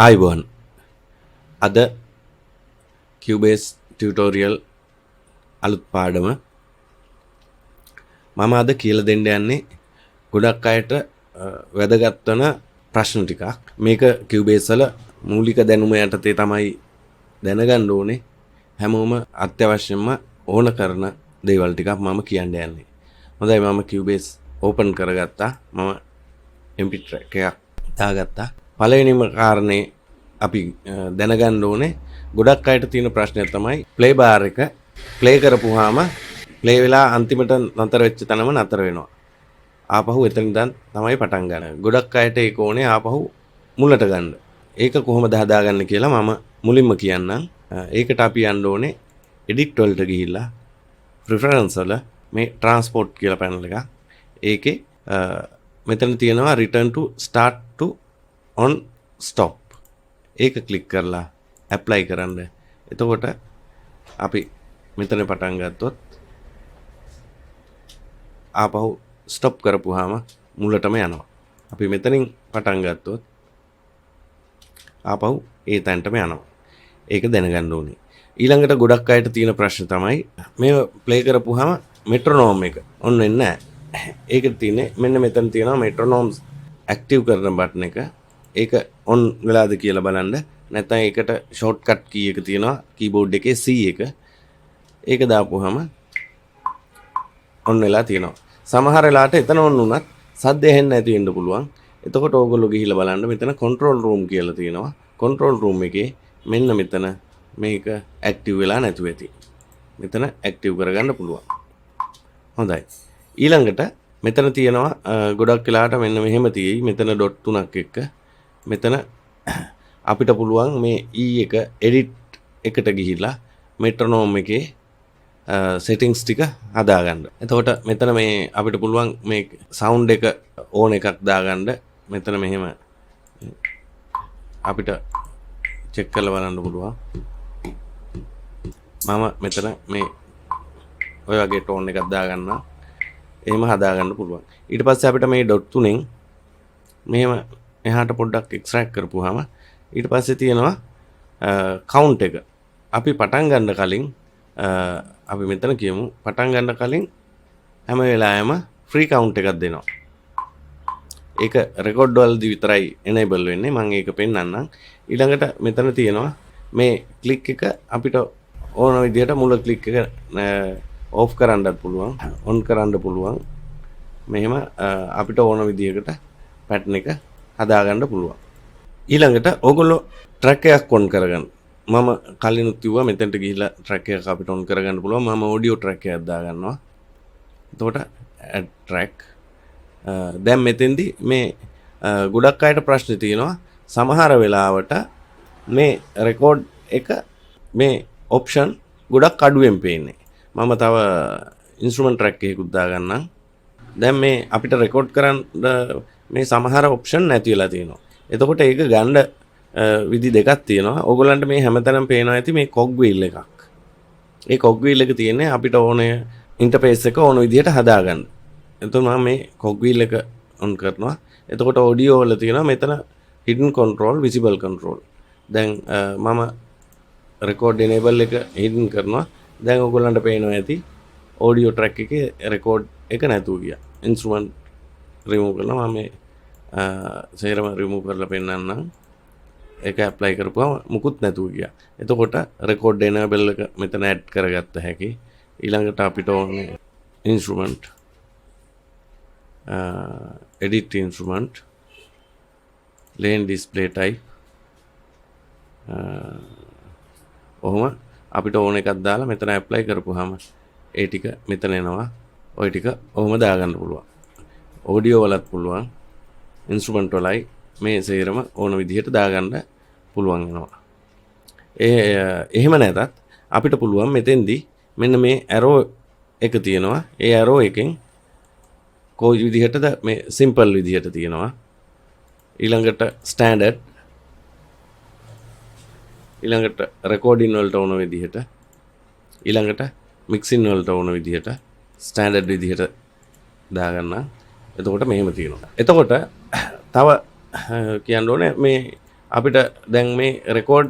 ආයිබෝන් අද Cubase tutorial අලුත් පාඩම මම අද කියලා දෙන්න යන්නේ ගොඩක් අයට වැදගත් වෙන ප්‍රශ්න ටිකක් මේක Cubase වල මූලික දැනුම යටතේ තමයි දැනගන්න ඕනේ හැමෝම අත්‍යවශ්‍යම ඕන කරන දේවල් ටිකක් මම කියන්න යන්නේ හොඳයි මම Cubase open කරගත්තා මම MP3 එකක් දාගත්තා පළවෙනිම කාරණේ අපි දැනගන්න ඕනේ ගොඩක් අයට තියෙන ප්‍රශ්නය තමයි ප්ලේ බාර් එක ප්ලේ කරපුවාම ප්ලේ වෙලා අන්තිමට නතර වෙච්ච තැනම නතර වෙනවා. ආපහු එතන ඉඳන් තමයි පටන් ගන්න. ගොඩක් අයට ඒක ඕනේ ආපහු මුලට ගන්න. ඒක කොහොමද හදාගන්නේ කියලා මම මුලින්ම කියන්නම්. ඒකට අපි යන්න ඕනේ edit වලට ගිහිල්ලා preference වල මේ transport කියලා panel එක. ඒකේ මෙතන තියෙනවා return to start to on stop ඒක ක්ලික් කරලා apply කරන්න. එතකොට අපි මෙතන පටන් ගත්තොත් ආපහු stop කරපුවාම මුලටම යනවා. අපි මෙතනින් පටන් ගත්තොත් ආපහු ඒ තැනටම යනවා. ඒක දැනගන්න ඕනේ. ඊළඟට ගොඩක් අයට තියෙන ප්‍රශ්න තමයි මේ play කරපුවාම metronome එක ඔන්න එන්නේ නැහැ. ඒක තියෙන්නේ මෙන්න මෙතන තියෙනවා metronome active කරන බටන් එක. ඒක on වෙලාද කියලා බලන්න. නැත්නම් ඒකට shortcut key එක තියෙනවා keyboard එකේ C එක. ඒක දාපුවාම on වෙලා තියෙනවා. සමහර වෙලාවට එතන on වුණත් සද්ද ඇහෙන්නේ නැති වෙන්න පුළුවන්. එතකොට ඕගොල්ලෝ ගිහිල්ලා බලන්න මෙතන control room කියලා තියෙනවා. control room එකේ මෙන්න මෙතන මේක active වෙලා නැතුව ඇති. මෙතන active කරගන්න පුළුවන්. හොඳයි. ඊළඟට මෙතන තියෙනවා ගොඩක් වෙලාවට මෙන්න මෙහෙම තියෙයි. මෙතන dot 3ක් එක්ක මෙතන අපිට පුළුවන් මේ E එක edit එකට ගිහිල්ලා metronome එකේ settings ටික හදාගන්න. එතකොට මෙතන මේ අපිට පුළුවන් මේ sound එක ඕන එකක් දාගන්න. මෙතන මෙහෙම අපිට check කරලා බලන්න පුළුවන්. මම මෙතන මේ ඔය වගේ tone එකක් දාගන්නවා. එහෙම හදාගන්න පුළුවන්. ඊට පස්සේ අපිට මේ dot 3න් මෙහෙම එහාට පොඩ්ඩක් එක්ස්ට්‍රැක්ට් කරපුවාම ඊට පස්සේ තියෙනවා count එක. අපි පටන් ගන්න කලින් අපි මෙතන කියමු පටන් ගන්න කලින් හැම වෙලාවෙම free count එකක් දෙනවා. ඒක record වලදී විතරයි enable වෙන්නේ. මම ඒක පෙන්නන්නම්. ඊළඟට මෙතන තියෙනවා මේ click එක අපිට ඕන විදිහට මුල click එක off කරන්නත් පුළුවන්, on කරන්න පුළුවන්. මෙහෙම අපිට ඕන විදිහකට pattern එක හදාගන්න පුළුවන්. ඊළඟට ඕගොල්ලෝ track එකක් on කරගන්න. මම කලිනුත් කිව්වා මෙතනට ගිහිල්ලා track එකක් අපිට on කරගන්න පුළුවන්. මම audio track එකක් දාගන්නවා. එතකොට add track. දැන් මෙතෙන්දි මේ ගොඩක් අයට ප්‍රශ්න තියෙනවා. සමහර වෙලාවට මේ record එක මේ option ගොඩක් අඩුවෙන් පේන්නේ. මම තව instrument track එකකුත් දාගන්නම්. දැන් මේ අපිට record කරන්න මේ සමහර ඔප්ෂන් නැති වෙලා තියෙනවා. එතකොට ඒක ගන්න විදි දෙකක් තියෙනවා. ඕගොල්ලන්ට මේ හැමතැනම පේනවා ඇති මේ cog wheel එකක්. ඒ cog wheel එක තියෙන්නේ අපිට ඕනේ ඉන්ටර්ෆේස් එක ඕන විදිහට හදාගන්න. එතකොට මම මේ cog wheel එක on කරනවා. එතකොට audio වල තියෙනවා මෙතන hidden control, visible control. දැන් මම record enable එක hidden කරනවා. දැන් ඕගොල්ලන්ට පේනවා ඇති audio track එකේ record එක නැතුව ගියා. instrument remove කරනවා මම මේ සේරම remove කරලා පෙන්නන්නම්. ඒක apply කරපුවම මුකුත් නැතුව ගියා. එතකොට record enable එක මෙතන add කරගත්ත හැකි. ඊළඟට අපිට ඕනේ instrument edit instrument lane display type ඔහොම අපිට ඕන එකක් දාලා මෙතන apply කරපුවාම ඒ ටික මෙතන එනවා. ওই ටික ඔහොම දාගන්න පුළුවන්. audio වලත් පුළුවන්. instrument වලයි මේ සේරම ඕන විදිහට දාගන්න පුළුවන් වෙනවා. එහෙම නැතත් අපිට පුළුවන් මෙතෙන්දී මෙන්න මේ arrow එක තියෙනවා. ඒ arrow එකෙන් කොයි විදිහටද මේ simple විදිහට තියෙනවා. ඊළඟට standard ඊළඟට recording වලට ඕන විදිහට ඊළඟට mixing වලට ඕන විදිහට standard විදිහට දාගන්න. එතකොට මෙහෙම තියෙනවා. එතකොට තව කියන්න ඕනේ මේ අපිට දැන් මේ රෙකෝඩ්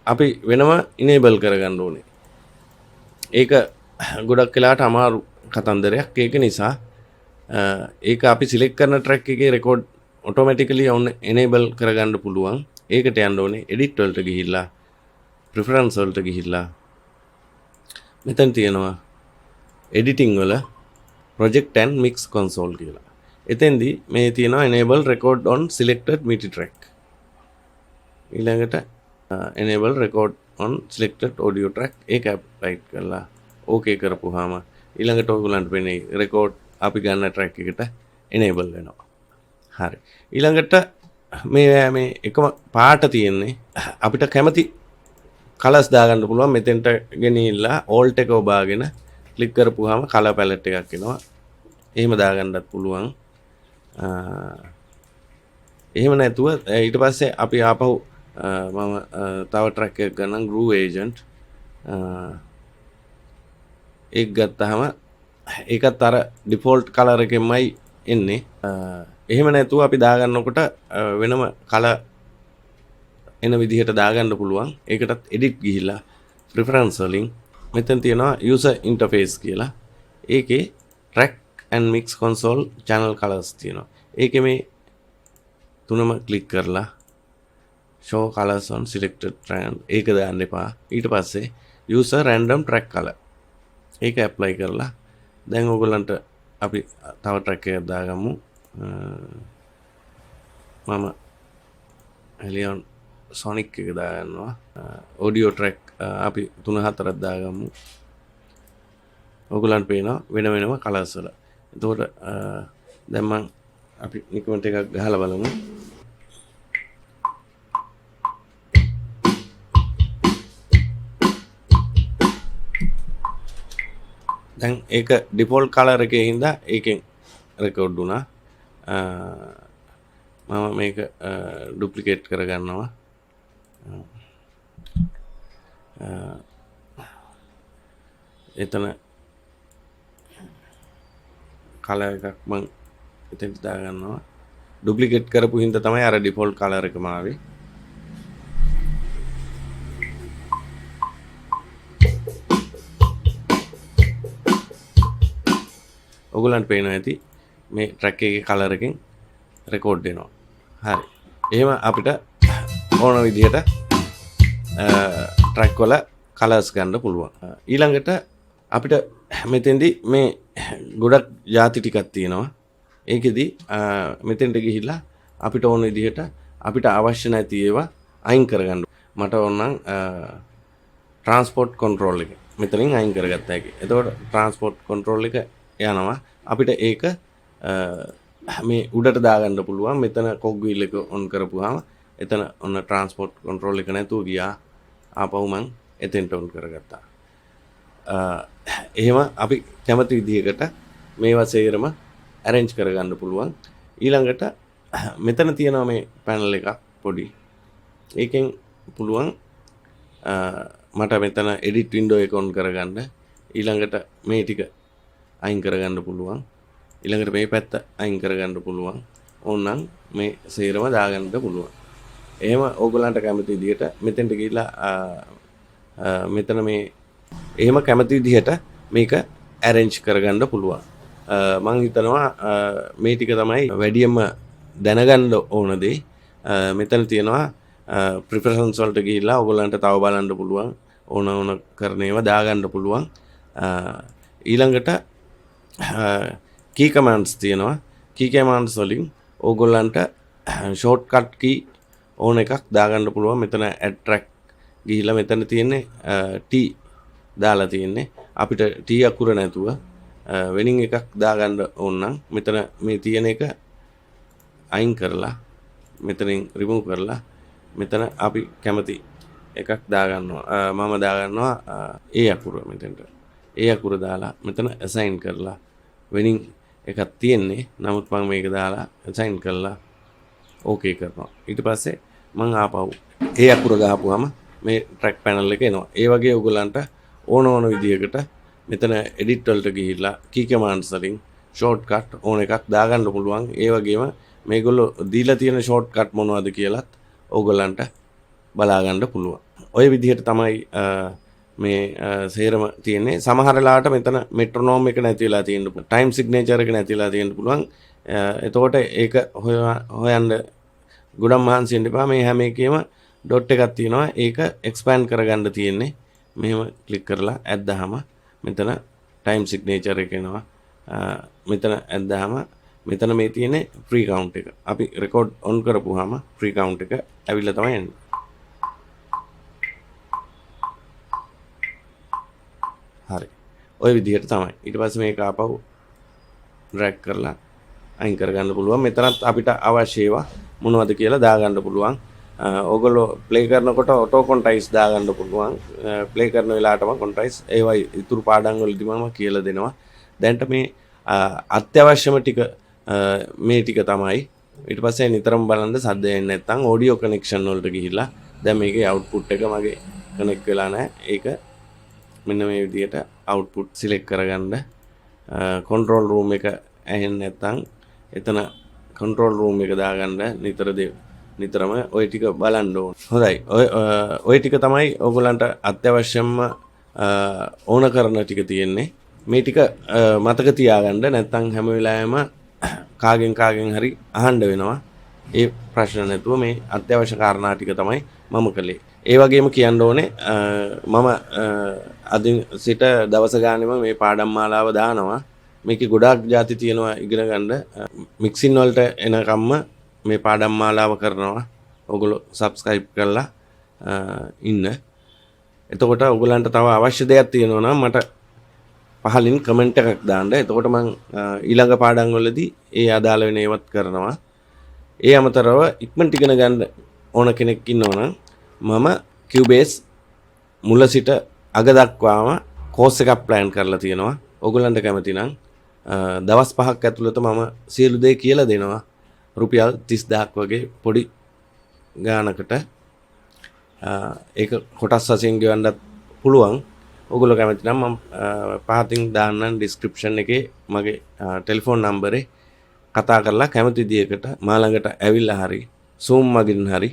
අපි වෙනම ඉනේබල් කරගන්න ඕනේ. ඒක ගොඩක් වෙලාවට අමාරු කතන්දරයක්. ඒක නිසා ඒක අපි සිලෙක්ට් කරන ට්‍රැක් එකේ රෙකෝඩ් ඔටෝමැටිකලි ඔන්න එනේබල් කරගන්න පුළුවන්. ඒකට යන්න ඕනේ එඩිට් වලට ගිහිල්ලා ප්‍රෙෆරන්ස් වලට ගිහිල්ලා මෙතන තියෙනවා එඩිටිං වල project and mix console කියලා. එතෙන්දී මේ තියෙනවා enable record on selected MIDI track. ඊළඟට enable record on selected audio track ඒක apply කරලා okay කරපුවාම ඊළඟට ඔයගොල්ලන්ට වෙන්නේ record අපි ගන්න track එකට enable වෙනවා. හරි. ඊළඟට මේ එකම පාට තියෙන්නේ අපිට කැමති කලර්ස් දාගන්න පුළුවන්. මෙතෙන්ට ගෙනිහිල්ලා alt එක ඔබාගෙන ක්ලික් කරපුවාම කලර් පැලට් එකක් එනවා. එහෙම දාගන්නත් පුළුවන්. එහෙම නැතුව ඊට පස්සේ අපි ආපහු මම තව ට්‍රැක් එකක් ගන්නම් groove agent. ඒක ගත්තාම ඒකත් අර ඩිෆෝල්ට් කලර් එකෙන්මයි එන්නේ. එහෙම නැතුව අපි දාගන්නකොට වෙනම කලර් එන විදිහට දාගන්න පුළුවන්. ඒකටත් එඩිට් ගිහිල්ලා ප්‍රෙෆරන්ස් වලින් මෙතන තියෙනවා user interface කියලා. ඒකේ track and mix console channel colors තියෙනවා. ඒකේ මේ තුනම ක්ලික් කරලා show colors on selected track ඒක දාන්න එපා. ඊට පස්සේ user random track color ඒක apply කරලා දැන් ඔයගොල්ලන්ට අපි තව track එකක් දාගමු. මම Helion Sonic එක දාගන්නවා. audio track අපි 3-4ක් දාගමු. ඔයගොල්ලන්ට පේනවා වෙන වෙනම කලර්ස් වල. එතකොට දැන් මම අපි නිකමට එකක් ගහලා බලමු. දැන් ඒක ඩිෆෝල්ට් කලර් එකේ හින්දා ඒකෙන් රෙකෝඩ් වුණා. මම මේක ඩුප්ලිකේට් කරගන්නවා. එතන කලර් එකක් මම එතෙන්ට දාගන්නවා. ඩුප්ලිකේට් කරපු හින්දා තමයි අර ඩිෆෝල්ට් කලර් එකම ආවේ. ඔයගොල්ලන්ට පේනවා ඇති මේ ට්‍රැක් එකේ කලර් එකෙන් රෙකෝඩ් වෙනවා. හරි. එහෙම අපිට ඕන විදිහට ට්‍රැක් වල කලර්ස් ගන්න පුළුවන්. ඊළඟට අපිට මෙතෙන්දී මේ ගොඩක් ಜಾති ටිකක් තියෙනවා. ඒකෙදි මෙතෙන්ට ගිහිල්ලා අපිට ඕන විදිහට අපිට අවශ්‍ය නැති ඒවා අයින් කරගන්න. මට ඕනනම් ට්‍රාන්ස්පෝර්ට් කන්ට්‍රෝල් එක මෙතනින් අයින් කරගත්තා හැකි. එතකොට ට්‍රාන්ස්පෝර්ට් කන්ට්‍රෝල් එක යනවා. අපිට ඒක මේ උඩට දාගන්න පුළුවන්. මෙතන කොග් වීල් එක ඔන් කරපුවාම එතන ඔන්න ට්‍රාන්ස්පෝර්ට් කන්ට්‍රෝල් එක නැතුව ගියා. ආපහු මං එතෙන්ට ඔන් කරගත්තා. එහෙම අපි කැමති විදිහකට මේවා සේරම arrange කරගන්න පුළුවන්. ඊළඟට මෙතන තියෙනවා මේ පැනල් එකක් පොඩි. ඒකෙන් පුළුවන් මට මෙතන edit window එක on කරගන්න. ඊළඟට මේ ටික අයින් කරගන්න පුළුවන්. ඊළඟට මේ පැත්ත අයින් කරගන්න පුළුවන්. ඕනනම් මේ සේරම දාගන්න පුළුවන්. එහෙම ඕගොල්ලන්ට කැමති විදිහට මෙතෙන්ට ගිහිල්ලා මෙතන මේ එහෙම කැමති විදිහට මේක arrange කරගන්න පුළුවන්. මම හිතනවා මේ ටික තමයි වැඩියෙන්ම දැනගන්න ඕන දේ. මෙතන තියෙනවා preference වලට ගිහිල්ලා ඔයගොල්ලන්ට තව බලන්න පුළුවන්. ඕන කරන ඒවා දාගන්න පුළුවන්. ඊළඟට key commands තියෙනවා. key commands වලින් ඕගොල්ලන්ට shortcut key ඕන එකක් දාගන්න පුළුවන්. මෙතන add track ගිහිල්ලා මෙතන තියෙන්නේ T දාලා තියෙන්නේ. අපිට T අකුර නැතුව වෙනින් එකක් දාගන්න ඕන නම් මෙතන මේ තියෙන එක අයින් කරලා මෙතනින් remove කරලා මෙතන අපි කැමති එකක් දාගන්නවා. මම දාගන්නවා A අකුර මෙතනට. A අකුර දාලා මෙතන assign කරලා වෙනින් එකක් තියෙන්නේ. නමුත් මම මේක දාලා assign කරලා okay කරනවා. ඊට පස්සේ මම ආපහු A අකුර ගහපුවාම මේ track panel එක එනවා. ඒ වගේ ඔයගොල්ලන්ට ඕන විදිහකට මෙතන edit වලට ගිහිල්ලා key commands වලින් shortcut ඕන එකක් දාගන්න පුළුවන්. ඒ වගේම මේගොල්ලෝ දීලා තියෙන shortcut මොනවද කියලාත් ඕගොල්ලන්ට බලා ගන්න පුළුවන්. ඔය විදිහට තමයි මේ සේරම තියෙන්නේ. සමහර වෙලාවට මෙතන මෙට්‍රොනෝම් එක නැති වෙලා තියෙන්න පුළුවන්. ටයිම් සිග්නේචර් එක නැති වෙලා තියෙන්න පුළුවන්. එතකොට ඒක හොයන්න ගොඩක් මහන්සි වෙන්න එපා. මේ හැම එකේම ඩොට් එකක් තියෙනවා. ඒක එක්ස්පෑන්ඩ් කරගන්න තියෙන්නේ. මෙහෙම ක්ලික් කරලා ඇද්දාම මෙතන ටයිම් සිග්නේචර් එක එනවා. මෙතන ඇද්දාම මෙතන මේ තියෙන්නේ ෆ්‍රී කවුන්ට් එක. අපි රෙකෝඩ් ඔන් කරපුවාම ෆ්‍රී කවුන්ට් එක ඇවිල්ලා තමයි එන්නේ. හරි. ওই විදිහට තමයි. ඊට පස්සේ මේක ආපහු ඩ්‍රැග් කරලා අයින් කරගන්න පුළුවන්. මෙතනත් අපිට අවශ්‍ය ඒවා මොනවද කියලා දාගන්න පුළුවන්. ඕගොල්ලෝ ප්ලේ කරනකොට ඔටෝ කොන්ටයිස් දාගන්න පුළුවන්. ප්ලේ කරන වෙලාවටම කොන්ටයිස් ඒවා ඉතුරු පාඩම් වලදීම මම කියලා දෙනවා. දැන්ට මේ අත්‍යවශ්‍යම ටික මේ ටික තමයි. ඊට පස්සේ නිතරම බලන්න සද්ද එන්නේ නැත්නම් ඔඩියෝ කනෙක්ෂන් වලට ගිහිල්ලා දැන් මේකේ අවුට්පුට් එක මගේ කනෙක්ට් වෙලා නැහැ. ඒක මෙන්න මේ විදිහට අවුට්පුට් සිලෙක්ට් කරගන්න. කන්ට්‍රෝල් රූම් එක ඇහෙන්නේ නැත්නම් එතන කන්ට්‍රෝල් රූම් එක දාගන්න නිතරම ওই ටික බලන්න ඕන. හොඳයි. ඔය ටික තමයි ඕගොල්ලන්ට අත්‍යවශ්‍යම ඕන කරන ටික තියෙන්නේ. මේ ටික මතක තියාගන්න නැත්නම් හැම වෙලාවෙම කාගෙන් හරි අහන්න වෙනවා. ඒ ප්‍රශ්න නැතුව මේ අත්‍යවශ්‍ය කාරණා ටික තමයි මම කළේ. ඒ වගේම කියන්න ඕනේ මම අදින් සිට දවස ගානෙම මේ පාඩම් මාලාව දානවා. මේකේ ගොඩාක් ಜಾති තියෙනවා ඉගෙන ගන්න. මික්සින් වලට එනකම්ම මේ පාඩම් මාලාව කරනවා. ඔයගොල්ලෝ subscribe කරලා ඉන්න. එතකොට ඔයගොල්ලන්ට තව අවශ්‍ය දෙයක් තියෙනවා නම් මට පහලින් කමෙන්ට් එකක් දාන්න. එතකොට මම ඊළඟ පාඩම් වලදී ඒ අදාළ වෙන ඒවත් කරනවා. ඒ අමතරව ඉක්මනට ඉගෙන ගන්න ඕන කෙනෙක් ඉන්නවනම් මම Cubase මුල සිට අග දක්වාම කෝස් එකක් ප්ලෑන් කරලා තියෙනවා. ඔයගොල්ලන්ට කැමති නම් දවස් 5ක් ඇතුළත මම සියලු දේ කියලා දෙනවා. රුපියල් 30000ක් වගේ පොඩි ගානකට ඒක කොටස් වශයෙන් ගෙවන්නත් පුළුවන්. ඔයගොල්ලෝ කැමති නම් මම පහතින් දාන්නම් ඩිස්ක්‍රිප්ෂන් එකේ මගේ ටෙලිෆෝන් නම්බරේ කතා කරලා කැමති විදියකට මා ළඟට ඇවිල්ලා හරි Zoom මගින් හරි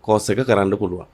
කෝස් එක කරන්න පුළුවන්.